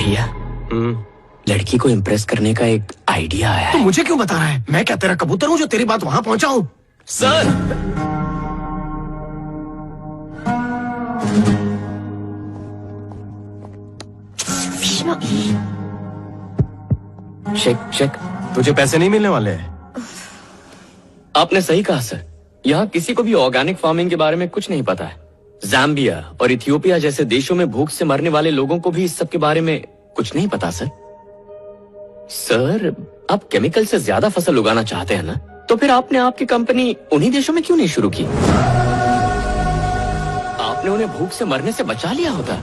भैया, लड़की को इम्प्रेस करने का एक आइडिया आया है। तो मुझे क्यों बता रहा है? मैं क्या तेरा कबूतर हूँ जो तेरी बात वहां पहुंचाऊं? Sir, check. तुझे पैसे नहीं मिलने वाले हैं। आपने सही कहा सर, यहाँ किसी को भी ऑर्गेनिक फार्मिंग के बारे में कुछ नहीं पता है। ज़ाम्बिया और इथियोपिया जैसे देशों में भूख से मरने वाले लोगों को भी इस सब के बारे में कुछ नहीं पता सर। सर, आप केमिकल से ज्यादा फसल उगाना चाहते हैं ना, तो फिर आपने आपकी कंपनी उन्हीं देशों में क्यों नहीं शुरू की? आपने उन्हें भूख से मरने से बचा लिया होता।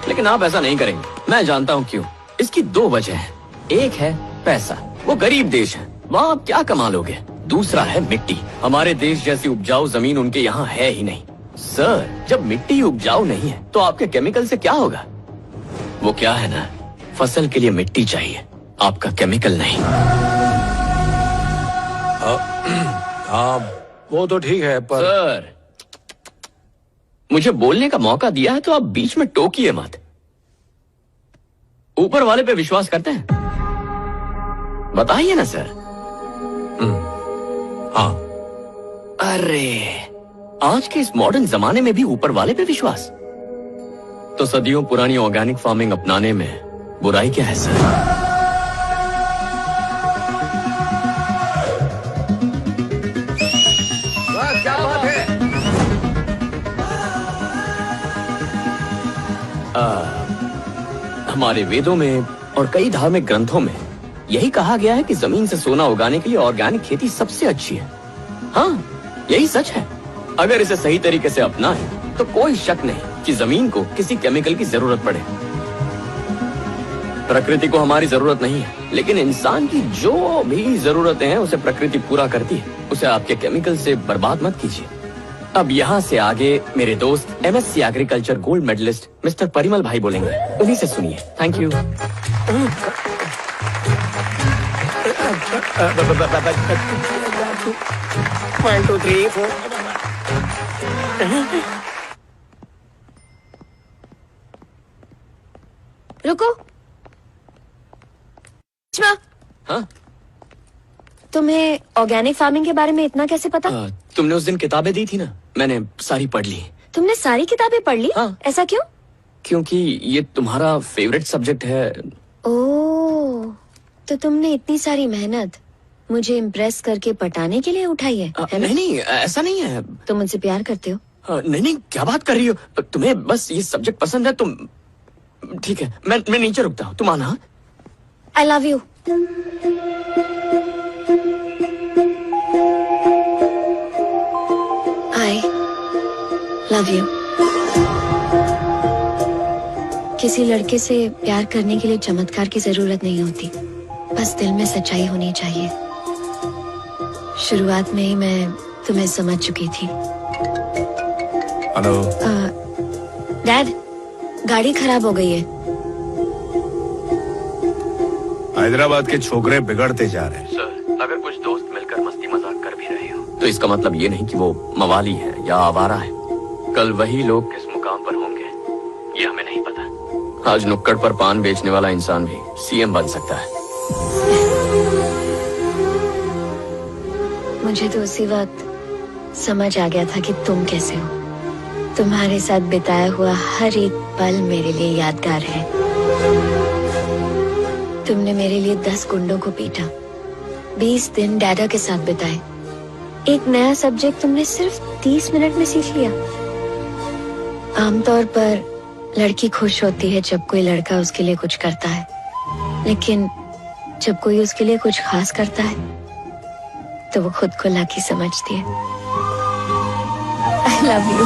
लेकिन आप ऐसा नहीं करेंगे, मैं जानता हूं क्यों। इसकी दो वजह है। एक है पैसा, वो गरीब देश है, वहां आप क्या कमा लोगे। दूसरा है मिट्टी, हमारे देश जैसी उपजाऊ जमीन उनके यहाँ है ही नहीं। सर, जब मिट्टी उपजाऊ नहीं है तो आपके केमिकल से क्या होगा? वो क्या है ना, फसल के लिए मिट्टी चाहिए, आपका केमिकल नहीं। हाँ, वो तो ठीक है, पर सर, मुझे बोलने का मौका दिया है तो आप बीच में टोकिए मत। ऊपर वाले पे विश्वास करते हैं? बताइए ना सर। हाँ। अरे, आज के इस मॉडर्न जमाने में भी ऊपर वाले पे विश्वास? तो सदियों पुरानी ऑर्गेनिक फार्मिंग अपनाने में बुराई क्या है सर? क्या बात है? हमारे वेदों में और कई धार्मिक ग्रंथों में यही कहा गया है कि जमीन से सोना उगाने के लिए ऑर्गेनिक खेती सबसे अच्छी है। हाँ, यही सच है। अगर इसे सही तरीके से अपनाएं तो कोई शक नहीं कि जमीन को किसी केमिकल की जरूरत पड़े। प्रकृति को हमारी जरूरत नहीं है, लेकिन इंसान की जो भी जरूरतें हैं उसे प्रकृति पूरा करती है। उसे आपके केमिकल से बर्बाद मत कीजिए। अब यहाँ से आगे मेरे दोस्त MSc agriculture gold medalist mister Parimal भाई बोलेंगे, उन्हीं से सुनिए। Thank you. 1 2 3 4 रुको। हाँ? तुम्हें ऑर्गेनिक फार्मिंग के बारे में इतना कैसे पता? तुमने उस दिन किताबें दी थी ना, मैंने सारी पढ़ ली। तुमने सारी किताबें पढ़ ली? हाँ। ऐसा क्यों? क्योंकि ये तुम्हारा फेवरेट सब्जेक्ट है। ओह, तो तुमने इतनी सारी मेहनत मुझे इम्प्रेस करके पटाने के लिए उठाई है ना? नहीं, ऐसा नहीं है। तुम मुझसे प्यार करते हो? नहीं, क्या बात कर रही हो? तुम्हें बस ये सब्जेक्ट पसंद है। तुम ठीक है, मैं नीचे रुकता हूँ, तुम आना। I love you. I love you. किसी लड़के से प्यार करने के लिए चमत्कार की जरूरत नहीं होती, बस दिल में सच्चाई होनी चाहिए। शुरुआत में ही मैं तुम्हें समझ चुकी थी। हेलो डैड, गाड़ी खराब हो गई है। हैदराबाद के छोकरे बिगड़ते जा रहे हैं। सर, अगर कुछ दोस्त मिलकर मस्ती मजाक कर भी रहे हो तो इसका मतलब ये नहीं कि वो मवाली है या आवारा है। कल वही लोग किस मुकाम पर होंगे ये हमें नहीं पता। आज नुक्कड़ पर पान बेचने वाला इंसान भी सीएम बन सकता है। मुझे तो उसी वक्त समझ आ गया था कि तुम कैसे हो। तुम्हारे साथ बिताया हुआ हर एक पल मेरे लिए यादगार है। तुमने मेरे लिए 10 गुंडों को पीटा, 20 दिन डैडा के साथ बिताए, एक नया सब्जेक्ट तुमने सिर्फ 30 मिनट में सीख लिया। आमतौर पर लड़की खुश होती है जब कोई लड़का उसके लिए कुछ करता है, लेकिन जब कोई उसके लिए कुछ खास करता है तो वो खुद को लकी समझती है। I love you.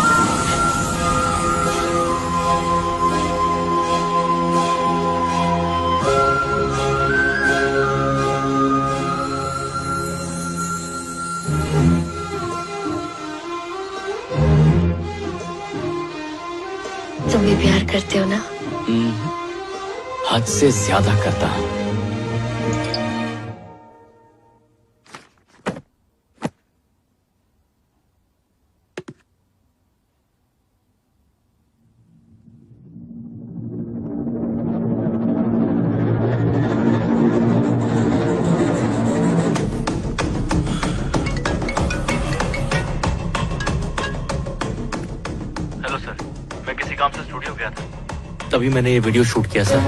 तुम भी प्यार करते हो ना? हद से ज्यादा करता हूँ। काम से स्टूडियो गया था। तभी मैंने ये वीडियो शूट किया सर।